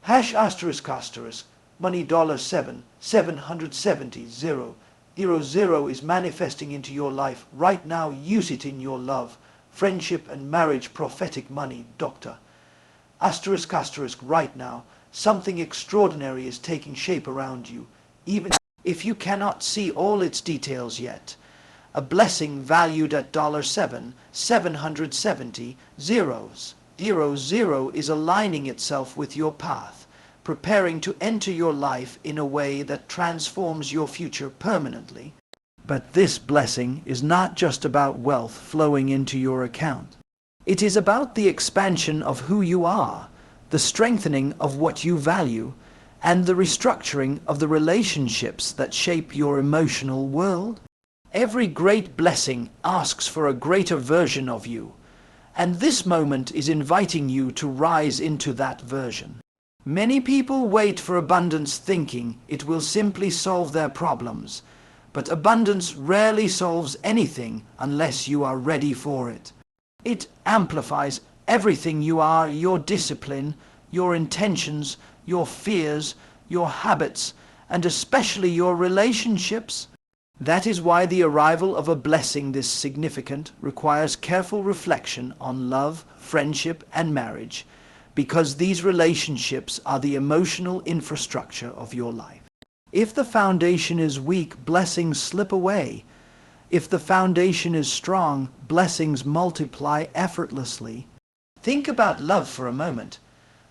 Hash asterisk asterisk money $7 770 0 0 0 is manifesting into your life right now. Use it in your love, friendship and marriage. Prophetic money doctor asterisk asterisk right now. Something extraordinary is taking shape around you, even if you cannot see all its details yet. A blessing valued at $7 770 zeros 0 0 is aligning itself with your path, preparing to enter your life in a way that transforms your future permanently. But this blessing is not just about wealth flowing into your account. It is about the expansion of who you are, the strengthening of what you value, and the restructuring of the relationships that shape your emotional world. Every great blessing asks for a greater version of you, and this moment is inviting you to rise into that version. Many people wait for abundance thinking it will simply solve their problems, but abundance rarely solves anything unless you are ready for it. It amplifies everything you are: your discipline, your intentions, your fears, your habits, and especially your relationships. That is why the arrival of a blessing this significant requires careful reflection on love, friendship, and marriage, because these relationships are the emotional infrastructure of your life. If the foundation is weak, blessings slip away. If the foundation is strong, blessings multiply effortlessly. Think about love for a moment.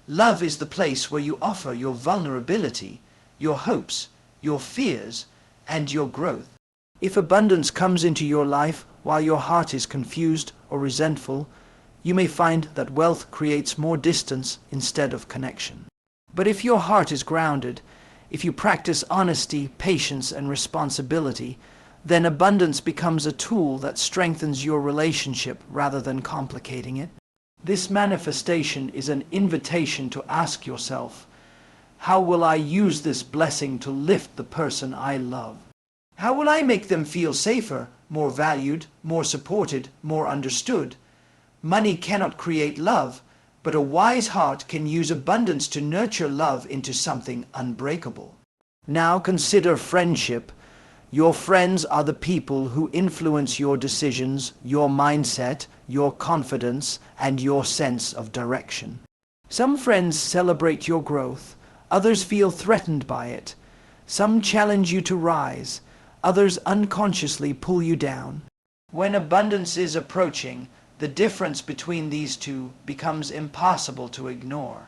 Love is the place where you offer your vulnerability, your hopes, your fears, and your growth. If abundance comes into your life while your heart is confused or resentful, you may find that wealth creates more distance instead of connection. But if your heart is grounded, if you practice honesty, patience, and responsibility, then abundance becomes a tool that strengthens your relationship rather than complicating it. This manifestation is an invitation to ask yourself, how will I use this blessing to lift the person I love? How will I make them feel safer, more valued, more supported, more understood? Money cannot create love, but a wise heart can use abundance to nurture love into something unbreakable. Now consider friendship. Your friends are the people who influence your decisions, your mindset, your confidence, and your sense of direction. Some friends celebrate your growth, others feel threatened by it. Some challenge you to rise, others unconsciously pull you down. When abundance is approaching, the difference between these two becomes impossible to ignore.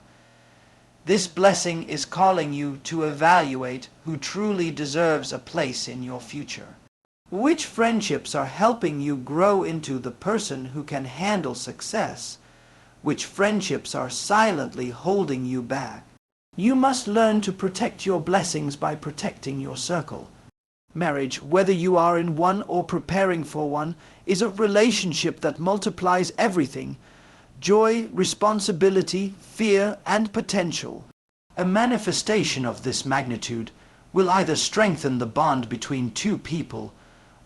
This blessing is calling you to evaluate who truly deserves a place in your future. Which friendships are helping you grow into the person who can handle success? Which friendships are silently holding you back? You must learn to protect your blessings by protecting your circle. Marriage, whether you are in one or preparing for one, is a relationship that multiplies everything: joy, responsibility, fear, and potential. A manifestation of this magnitude will either strengthen the bond between two people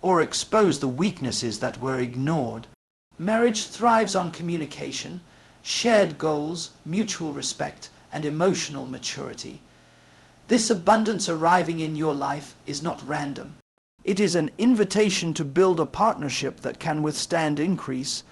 or expose the weaknesses that were ignored. Marriage thrives on communication, shared goals, mutual respect, and emotional maturity. This abundance arriving in your life is not random. It is an invitation to build a partnership that can withstand increase.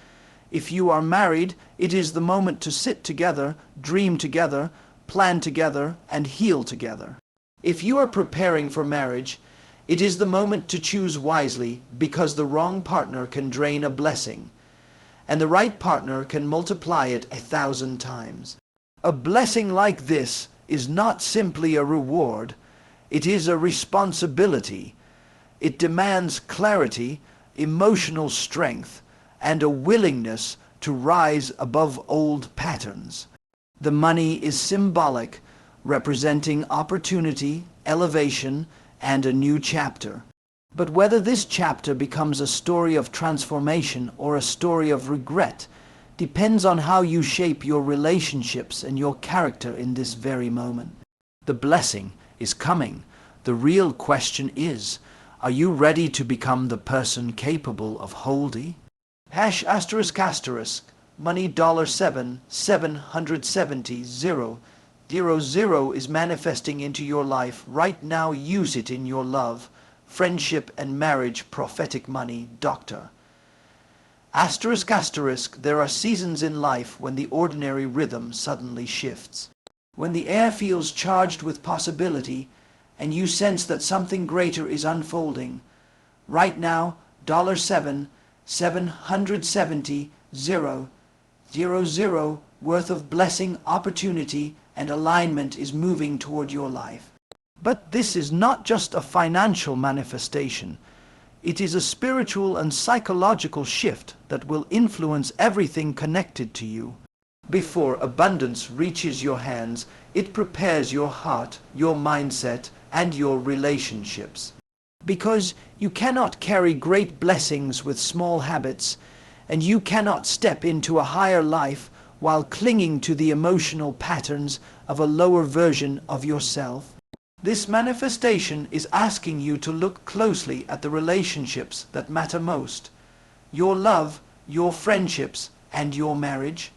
If you are married, it is the moment to sit together, dream together, plan together, and heal together. If you are preparing for marriage, it is the moment to choose wisely, because the wrong partner can drain a blessing, and the right partner can multiply it 1,000 times. A blessing like this is not simply a reward, it is a responsibility. It demands clarity, emotional strength, and a willingness to rise above old patterns. The money is symbolic, representing opportunity, elevation, and a new chapter. But whether this chapter becomes a story of transformation or a story of regret depends on how you shape your relationships and your character in this very moment. The blessing is coming. The real question is, are you ready to become the person capable of holding? Hash asterisk asterisk money $7 770 0 0 is manifesting into your life. Right now, use it in your love, friendship and marriage, prophetic money, doctor. Asterisk, asterisk, there are seasons in life when the ordinary rhythm suddenly shifts. When the air feels charged with possibility and you sense that something greater is unfolding. Right now, $7,770,000 worth of blessing, opportunity, and alignment is moving toward your life. But this is not just a financial manifestation. It is a spiritual and psychological shift that will influence everything connected to you. Before abundance reaches your hands, it prepares your heart, your mindset, and your relationships. Because you cannot carry great blessings with small habits, and you cannot step into a higher life while clinging to the emotional patterns of a lower version of yourself. This manifestation is asking you to look closely at the relationships that matter most. Your love, your friendships, and your marriage.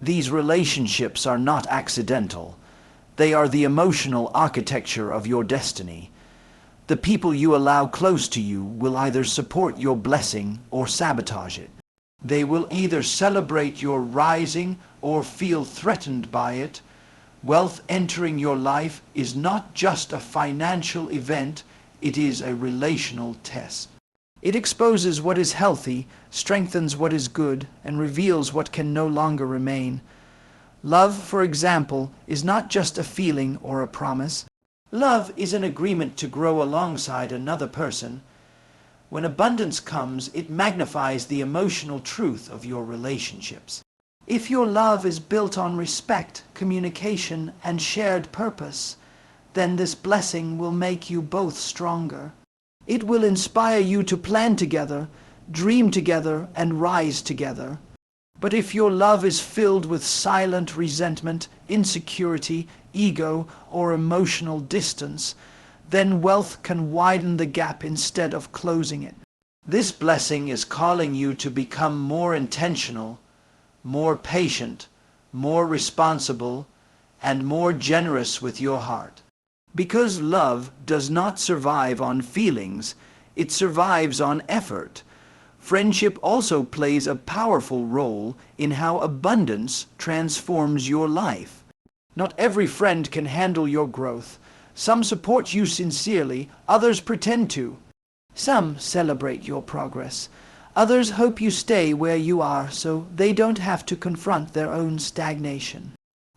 These relationships are not accidental. They are the emotional architecture of your destiny. The people you allow close to you will either support your blessing or sabotage it. They will either celebrate your rising or feel threatened by it. Wealth entering your life is not just a financial event, it is a relational test. It exposes what is healthy, strengthens what is good, and reveals what can no longer remain. Love, for example, is not just a feeling or a promise. Love is an agreement to grow alongside another person. When abundance comes, it magnifies the emotional truth of your relationships. If your love is built on respect, communication, and shared purpose, then this blessing will make you both stronger. It will inspire you to plan together, dream together, and rise together. But if your love is filled with silent resentment, insecurity, ego, or emotional distance, then wealth can widen the gap instead of closing it. This blessing is calling you to become more intentional, more patient, more responsible, and more generous with your heart. Because love does not survive on feelings, it survives on effort. Friendship also plays a powerful role in how abundance transforms your life. Not every friend can handle your growth. Some support you sincerely, others pretend to. Some celebrate your progress. Others hope you stay where you are so they don't have to confront their own stagnation.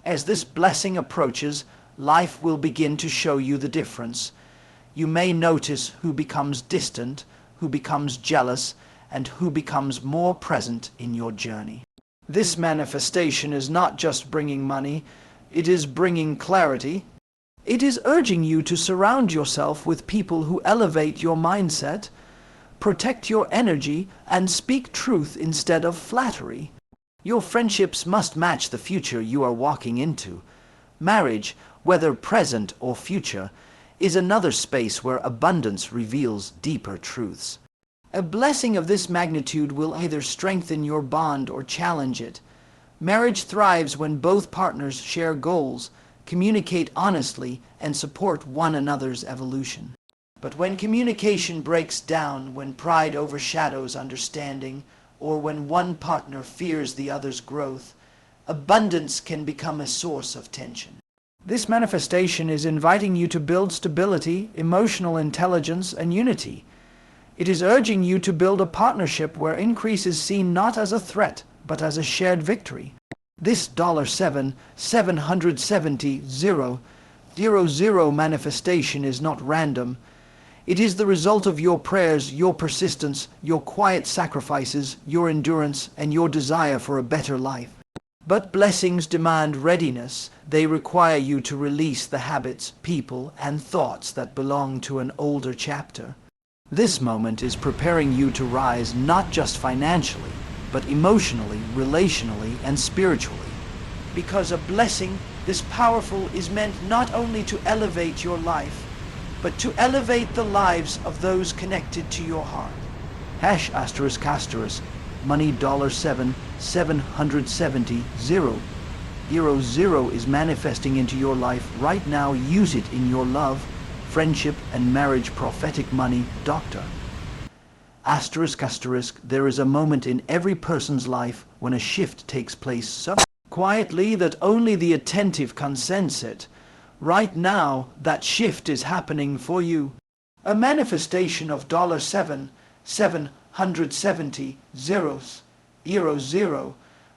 As this blessing approaches, life will begin to show you the difference. You may notice who becomes distant, who becomes jealous, and who becomes more present in your journey. This manifestation is not just bringing money, it is bringing clarity. It is urging you to surround yourself with people who elevate your mindset, protect your energy, and speak truth instead of flattery. Your friendships must match the future you are walking into. Marriage, whether present or future, is another space where abundance reveals deeper truths. A blessing of this magnitude will either strengthen your bond or challenge it. Marriage thrives when both partners share goals, communicate honestly, and support one another's evolution. But when communication breaks down, when pride overshadows understanding, or when one partner fears the other's growth, abundance can become a source of tension. This manifestation is inviting you to build stability, emotional intelligence, and unity. It is urging you to build a partnership where increase is seen not as a threat, but as a shared victory. This $7,770,000 manifestation is not random. It is the result of your prayers, your persistence, your quiet sacrifices, your endurance, and your desire for a better life. But blessings demand readiness. They require you to release the habits, people, and thoughts that belong to an older chapter. This moment is preparing you to rise not just financially, but emotionally, relationally, and spiritually. Because a blessing this powerful is meant not only to elevate your life, but to elevate the lives of those connected to your heart. #**, money $7,770,000. 00 is manifesting into your life right now. Use it in your love, friendship, and marriage. Prophetic money, doctor. Asterisk, asterisk, there is a moment in every person's life when a shift takes place so quietly that only the attentive can sense it. Right now, that shift is happening for you. A manifestation of $770 00,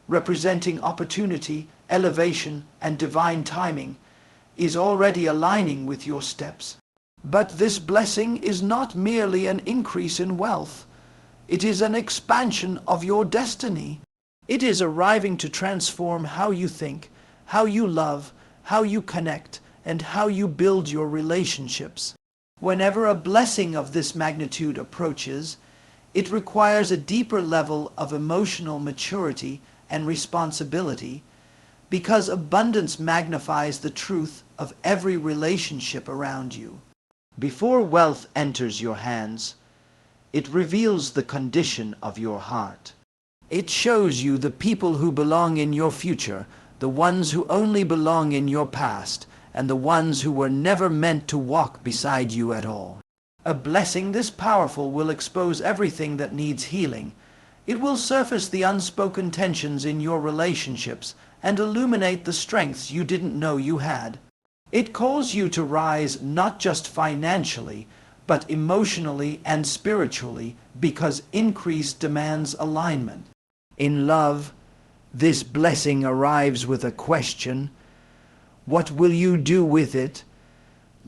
representing opportunity, elevation, and divine timing, is already aligning with your steps. But this blessing is not merely an increase in wealth. It is an expansion of your destiny. It is arriving to transform how you think, how you love, how you connect, and how you build your relationships. Whenever a blessing of this magnitude approaches, it requires a deeper level of emotional maturity and responsibility, because abundance magnifies the truth of every relationship around you. Before wealth enters your hands, it reveals the condition of your heart. It shows you the people who belong in your future, the ones who only belong in your past, and the ones who were never meant to walk beside you at all. A blessing this powerful will expose everything that needs healing. It will surface the unspoken tensions in your relationships and illuminate the strengths you didn't know you had. It calls you to rise not just financially, but emotionally and spiritually, because increase demands alignment. In love, this blessing arrives with a question: what will you do with it?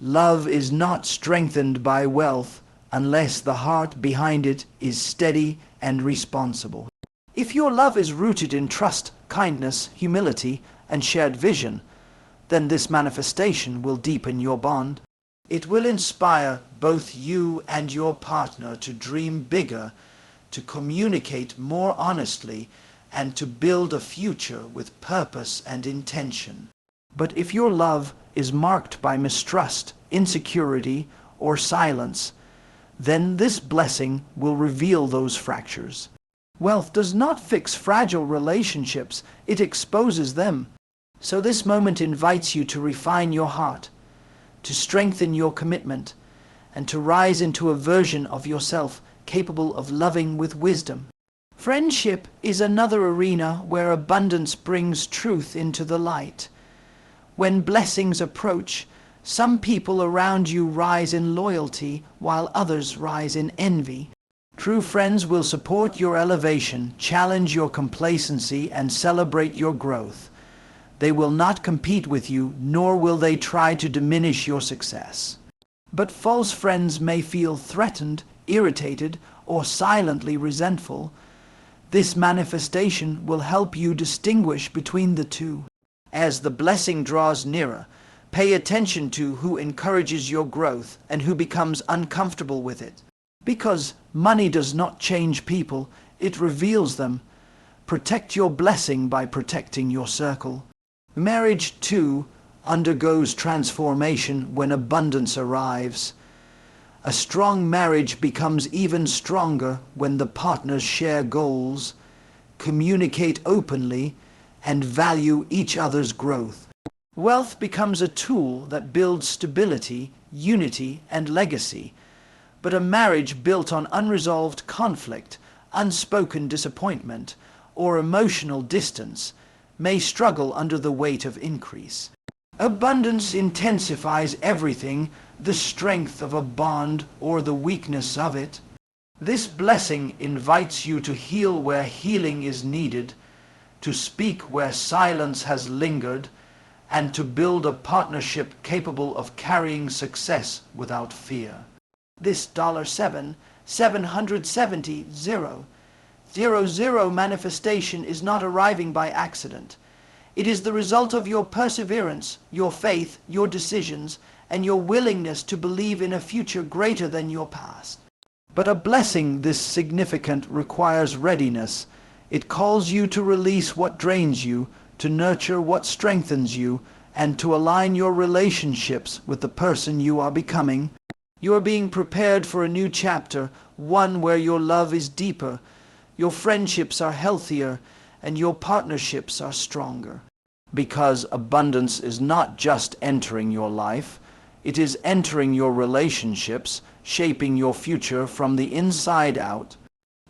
Love is not strengthened by wealth unless the heart behind it is steady and responsible. If your love is rooted in trust, kindness, humility, and shared vision, then this manifestation will deepen your bond. It will inspire both you and your partner to dream bigger, to communicate more honestly, and to build a future with purpose and intention. But if your love is marked by mistrust, insecurity, or silence, then this blessing will reveal those fractures. Wealth does not fix fragile relationships, it exposes them. So this moment invites you to refine your heart, to strengthen your commitment, and to rise into a version of yourself capable of loving with wisdom. Friendship is another arena where abundance brings truth into the light. When blessings approach, some people around you rise in loyalty while others rise in envy. True friends will support your elevation, challenge your complacency, and celebrate your growth. They will not compete with you, nor will they try to diminish your success. But false friends may feel threatened, irritated, or silently resentful. This manifestation will help you distinguish between the two. As the blessing draws nearer, pay attention to who encourages your growth and who becomes uncomfortable with it. Because money does not change people, it reveals them. Protect your blessing by protecting your circle. Marriage, too, undergoes transformation when abundance arrives. A strong marriage becomes even stronger when the partners share goals, communicate openly, and value each other's growth. Wealth becomes a tool that builds stability, unity, and legacy. But a marriage built on unresolved conflict, unspoken disappointment, or emotional distance may struggle under the weight of increase. Abundance intensifies everything, the strength of a bond or the weakness of it. This blessing invites you to heal where healing is needed, to speak where silence has lingered, and to build a partnership capable of carrying success without fear. This $770 manifestation is not arriving by accident. It is the result of your perseverance, your faith, your decisions, and your willingness to believe in a future greater than your past. But a blessing this significant requires readiness. It calls you to release what drains you, to nurture what strengthens you, and to align your relationships with the person you are becoming. You are being prepared for a new chapter, one where your love is deeper, your friendships are healthier, and your partnerships are stronger. Because abundance is not just entering your life, it is entering your relationships, shaping your future from the inside out.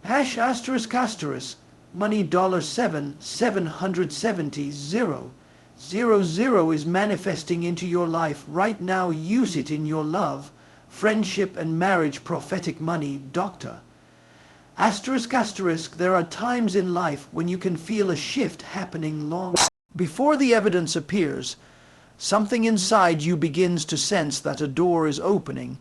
Hash asterisk asterisk, money $7, 770, 0. 00 is manifesting into your life right now. Use it in your love, friendship and marriage. Prophetic money, doctor. Asterisk asterisk, there are times in life when you can feel a shift happening long before the evidence appears. Something inside you begins to sense that a door is opening,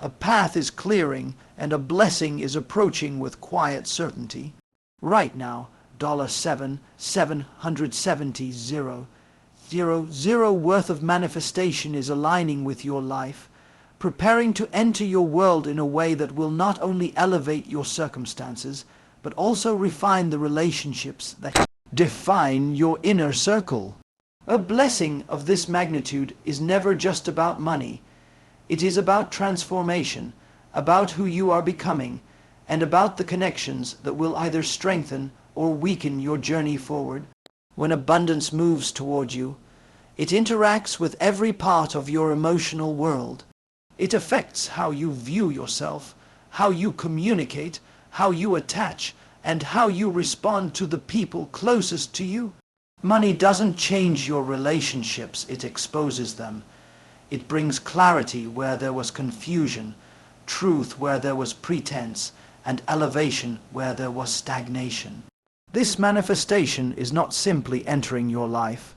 a path is clearing, and a blessing is approaching with quiet certainty. Right now, $7, 770, 0. 0 worth of manifestation is aligning with your life, preparing to enter your world in a way that will not only elevate your circumstances, but also refine the relationships that define your inner circle. A blessing of this magnitude is never just about money. It is about transformation, about who you are becoming, and about the connections that will either strengthen or weaken your journey forward. When abundance moves toward you, it interacts with every part of your emotional world. It affects how you view yourself, how you communicate, how you attach, and how you respond to the people closest to you. Money doesn't change your relationships, it exposes them. It brings clarity where there was confusion, truth where there was pretense, and elevation where there was stagnation. This manifestation is not simply entering your life.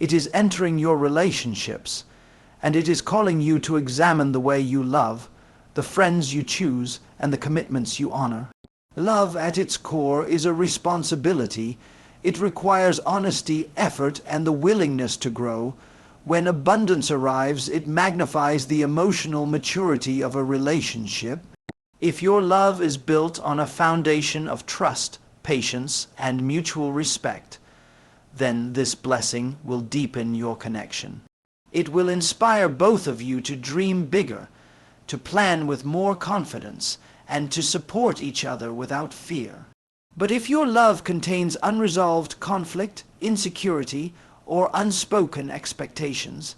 It is entering your relationships, and it is calling you to examine the way you love, the friends you choose, and the commitments you honor. Love at its core is a responsibility. It requires honesty, effort, and the willingness to grow. When abundance arrives, it magnifies the emotional maturity of a relationship. If your love is built on a foundation of trust, patience, and mutual respect, then this blessing will deepen your connection. It will inspire both of you to dream bigger, to plan with more confidence, and to support each other without fear. But if your love contains unresolved conflict, insecurity, or unspoken expectations,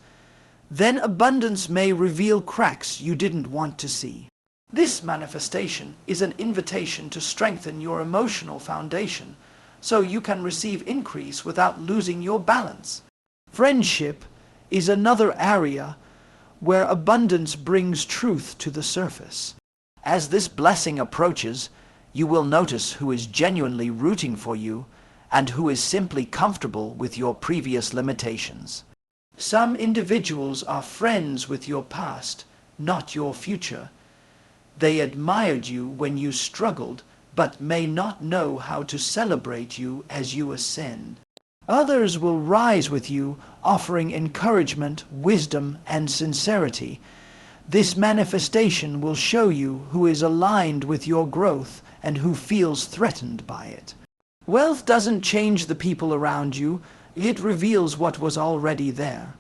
then abundance may reveal cracks you didn't want to see. This manifestation is an invitation to strengthen your emotional foundation so you can receive increase without losing your balance. Friendship is another area where abundance brings truth to the surface. As this blessing approaches, you will notice who is genuinely rooting for you and who is simply comfortable with your previous limitations. Some individuals are friends with your past, not your future. They admired you when you struggled, but may not know how to celebrate you as you ascend. Others will rise with you, offering encouragement, wisdom, and sincerity. This manifestation will show you who is aligned with your growth and who feels threatened by it. Wealth doesn't change the people around you, it reveals what was already there.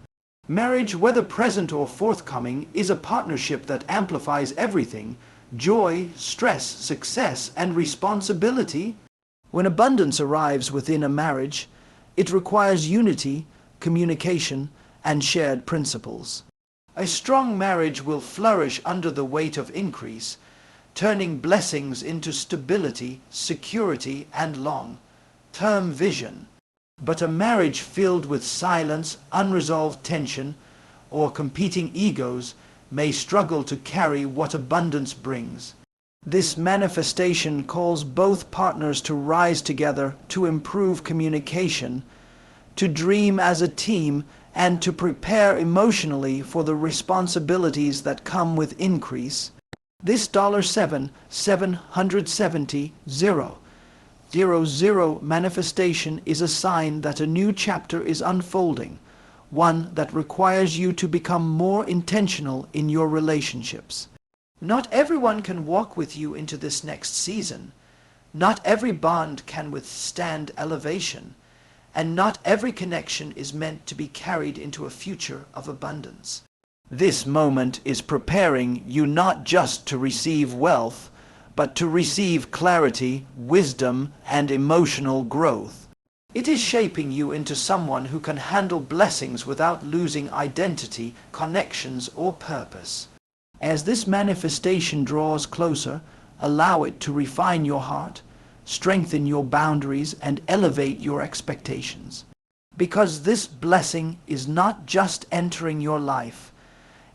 Marriage, whether present or forthcoming, is a partnership that amplifies everything: joy, stress, success, and responsibility. When abundance arrives within a marriage, it requires unity, communication, and shared principles. A strong marriage will flourish under the weight of increase, turning blessings into stability, security, and long-term vision. But a marriage filled with silence, unresolved tension, or competing egos may struggle to carry what abundance brings. This manifestation calls both partners to rise together, to improve communication, to dream as a team, and to prepare emotionally for the responsibilities that come with increase. This $7, 770, 0. 00 manifestation is a sign that a new chapter is unfolding, one that requires you to become more intentional in your relationships. Not everyone can walk with you into this next season. Not every bond can withstand elevation, and not every connection is meant to be carried into a future of abundance. This moment is preparing you not just to receive wealth, but to receive clarity, wisdom, and emotional growth. It is shaping you into someone who can handle blessings without losing identity, connections, or purpose. As this manifestation draws closer, allow it to refine your heart, strengthen your boundaries, and elevate your expectations. Because this blessing is not just entering your life,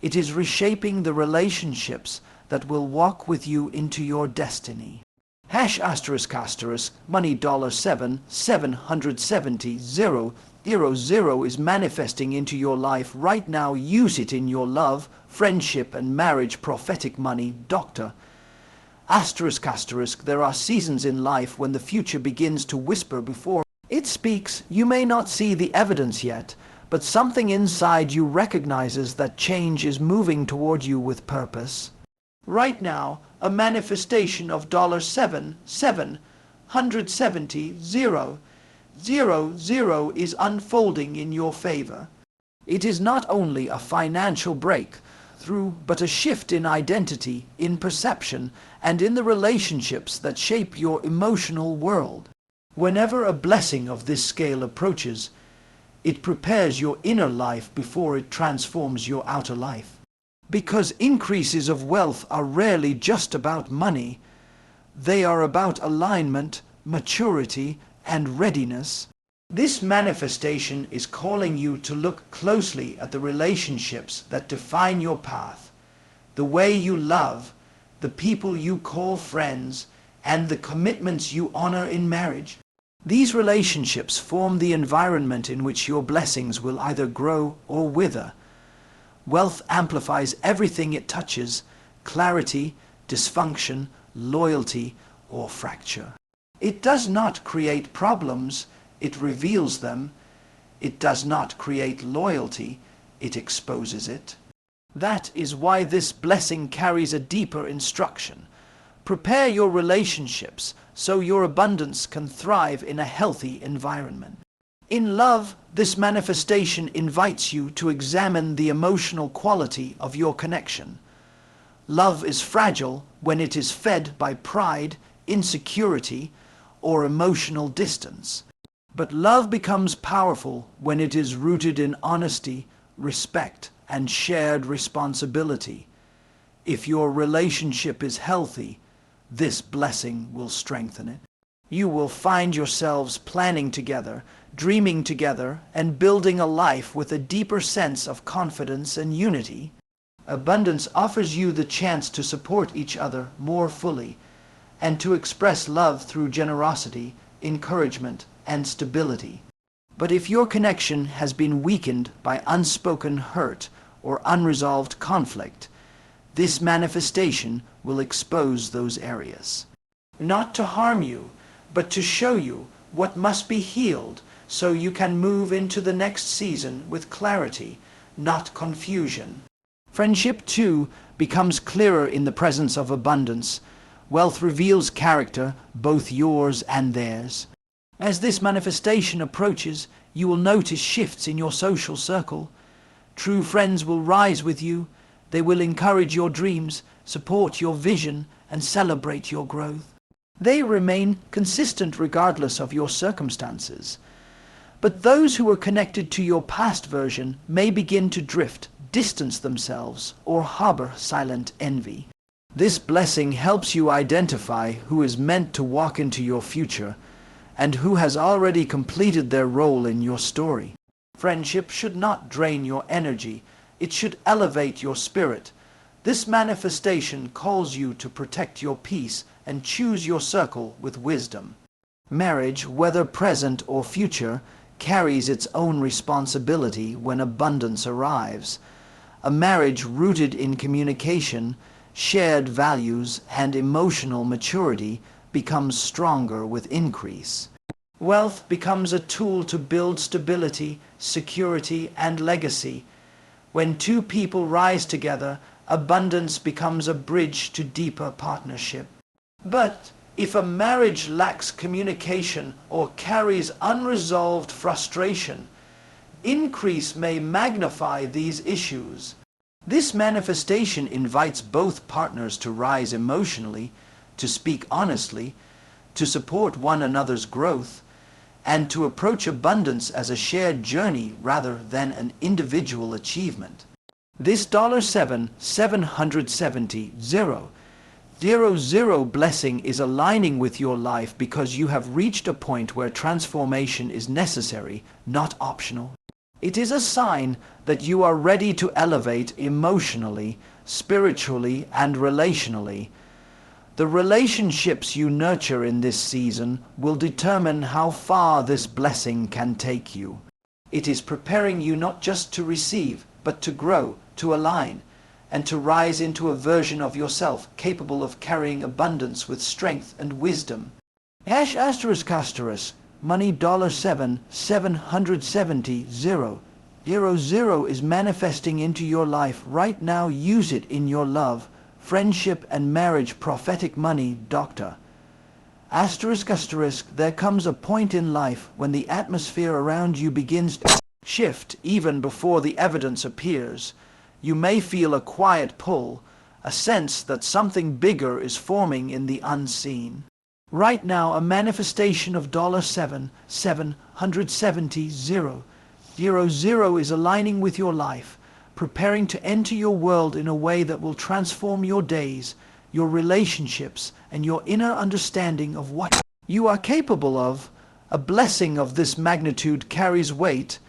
it is reshaping the relationships that will walk with you into your destiny. *** money $7 770 000 is manifesting into your life right now. Use it in your love, friendship, and marriage. Prophetic money, Doctor. ***, there are seasons in life when the future begins to whisper before it speaks. You may not see the evidence yet, but something inside you recognizes that change is moving toward you with purpose. Right now, a manifestation of $7 770 000 is unfolding in your favor. It is not only a financial breakthrough, but a shift in identity, in perception, and in the relationships that shape your emotional world. Whenever a blessing of this scale approaches, it prepares your inner life before it transforms your outer life. Because increases of wealth are rarely just about money, they are about alignment, maturity, and readiness. This manifestation is calling you to look closely at the relationships that define your path, the way you love, the people you call friends, and the commitments you honor in marriage. These relationships form the environment in which your blessings will either grow or wither. Wealth amplifies everything it touches: clarity, dysfunction, loyalty, or fracture. It does not create problems, it reveals them. It does not create loyalty, it exposes it. That is why this blessing carries a deeper instruction. Prepare your relationships so your abundance can thrive in a healthy environment. In love, this manifestation invites you to examine the emotional quality of your connection. Love is fragile when it is fed by pride, insecurity, or emotional distance. But love becomes powerful when it is rooted in honesty, respect, and shared responsibility. If your relationship is healthy, this blessing will strengthen it. You will find yourselves planning together, dreaming together, and building a life with a deeper sense of confidence and unity. Abundance offers you the chance to support each other more fully and to express love through generosity, encouragement, and stability. But if your connection has been weakened by unspoken hurt or unresolved conflict, this manifestation will expose those areas. Not to harm you, but to show you what must be healed so you can move into the next season with clarity, not confusion. Friendship, too, becomes clearer in the presence of abundance. Wealth reveals character, both yours and theirs. As this manifestation approaches, you will notice shifts in your social circle. True friends will rise with you. They will encourage your dreams, support your vision, and celebrate your growth. They remain consistent regardless of your circumstances. But those who are connected to your past version may begin to drift, distance themselves, or harbor silent envy. This blessing helps you identify who is meant to walk into your future and who has already completed their role in your story. Friendship should not drain your energy. It should elevate your spirit. This manifestation calls you to protect your peace and choose your circle with wisdom. Marriage, whether present or future, carries its own responsibility when abundance arrives. A marriage rooted in communication, shared values, and emotional maturity becomes stronger with increase. Wealth becomes a tool to build stability, security, and legacy. When two people rise together, abundance becomes a bridge to deeper partnership. But if a marriage lacks communication or carries unresolved frustration, increase may magnify these issues. This manifestation invites both partners to rise emotionally, to speak honestly, to support one another's growth, and to approach abundance as a shared journey rather than an individual achievement. This $770,000 blessing is aligning with your life because you have reached a point where transformation is necessary, not optional. It is a sign that you are ready to elevate emotionally, spiritually, and relationally. The relationships you nurture in this season will determine how far this blessing can take you. It is preparing you not just to receive, but to grow, to align, and to rise into a version of yourself capable of carrying abundance with strength and wisdom. Hash asterisk asterisk, money $770,000 is manifesting into your life right now. Use it in your love, friendship, and marriage. Prophetic money, doctor. Asterisk asterisk, there comes a point in life when the atmosphere around you begins to shift even before the evidence appears. You may feel a quiet pull, a sense that something bigger is forming in the unseen. Right now, a manifestation of $770,000 is aligning with your life, preparing to enter your world in a way that will transform your days, your relationships, and your inner understanding of what you are capable of. A blessing of this magnitude carries weight.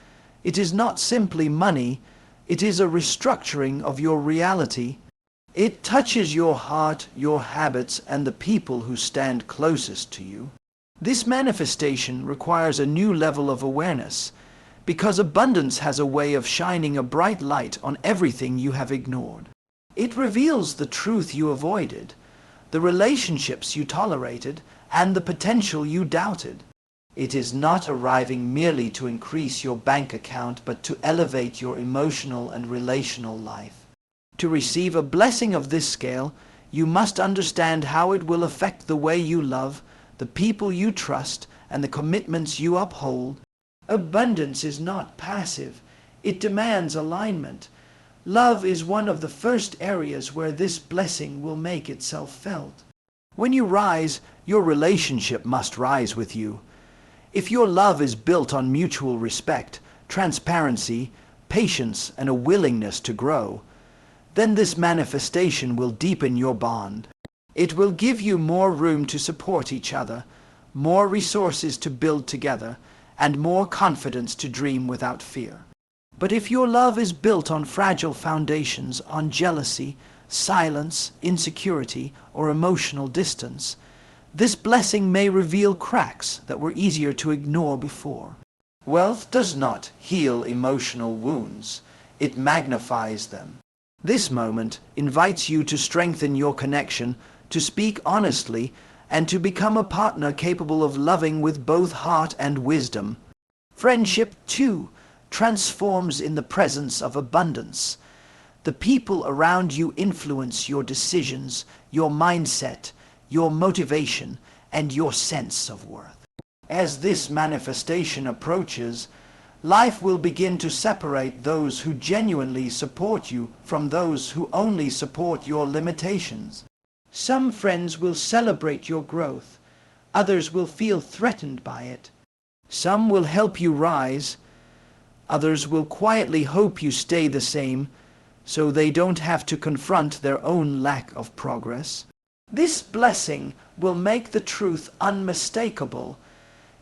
It is not simply money, it is a restructuring of your reality. It touches your heart, your habits, and the people who stand closest to you. This manifestation requires a new level of awareness, because abundance has a way of shining a bright light on everything you have ignored. It reveals the truth you avoided, the relationships you tolerated, and the potential you doubted. It is not arriving merely to increase your bank account, but to elevate your emotional and relational life. To receive a blessing of this scale, you must understand how it will affect the way you love, the people you trust, and the commitments you uphold. Abundance is not passive. It demands alignment. Love is one of the first areas where this blessing will make itself felt. When you rise, your relationship must rise with you. If your love is built on mutual respect, transparency, patience, and a willingness to grow, then this manifestation will deepen your bond. It will give you more room to support each other, more resources to build together, and more confidence to dream without fear. But if your love is built on fragile foundations, on jealousy, silence, insecurity, or emotional distance, this blessing may reveal cracks that were easier to ignore before. Wealth does not heal emotional wounds, it magnifies them. This moment invites you to strengthen your connection, to speak honestly, and to become a partner capable of loving with both heart and wisdom. Friendship, too, transforms in the presence of abundance. The people around you influence your decisions, your mindset, your motivation, and your sense of worth. As this manifestation approaches, life will begin to separate those who genuinely support you from those who only support your limitations. Some friends will celebrate your growth, others will feel threatened by it. Some will help you rise, others will quietly hope you stay the same so they don't have to confront their own lack of progress. This blessing will make the truth unmistakable.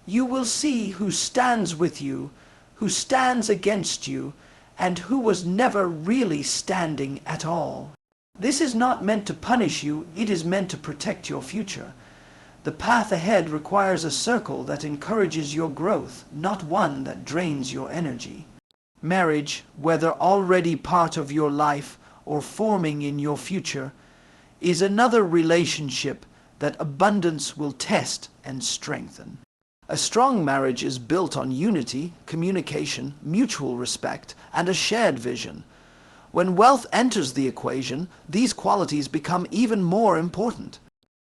You will see who stands with you, who stands against you, and who was never really standing at all. This is not meant to punish you, it is meant to protect your future. The path ahead requires a circle that encourages your growth, not one that drains your energy. Marriage, whether already part of your life or forming in your future, is another relationship that abundance will test and strengthen. A strong marriage is built on unity, communication, mutual respect, and a shared vision. When wealth enters the equation, these qualities become even more important.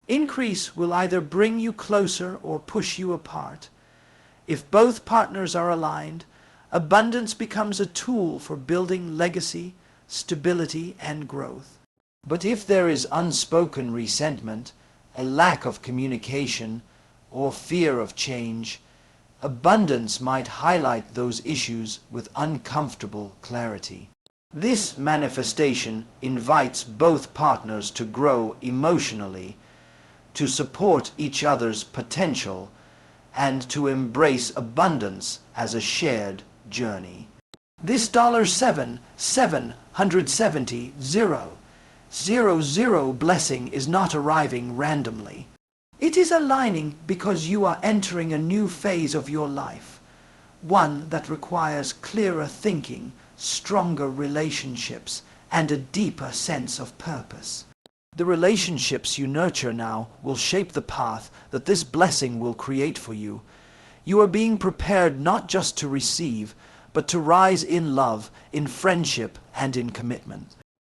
Increase will either bring you closer or push you apart. If both partners are aligned, abundance becomes a tool for building legacy, stability, and growth. But if there is unspoken resentment, a lack of communication, or fear of change, Abundance might highlight those issues with uncomfortable clarity. This manifestation invites both partners to grow emotionally, to support each other's potential, and to embrace abundance as a shared journey. This $770,000 blessing is not arriving randomly. It is aligning because you are entering a new phase of your life, one that requires clearer thinking, stronger relationships, and a deeper sense of purpose. The relationships you nurture now will shape the path that this blessing will create for you. You are being prepared not just to receive, but to rise in love, in friendship, and in commitment.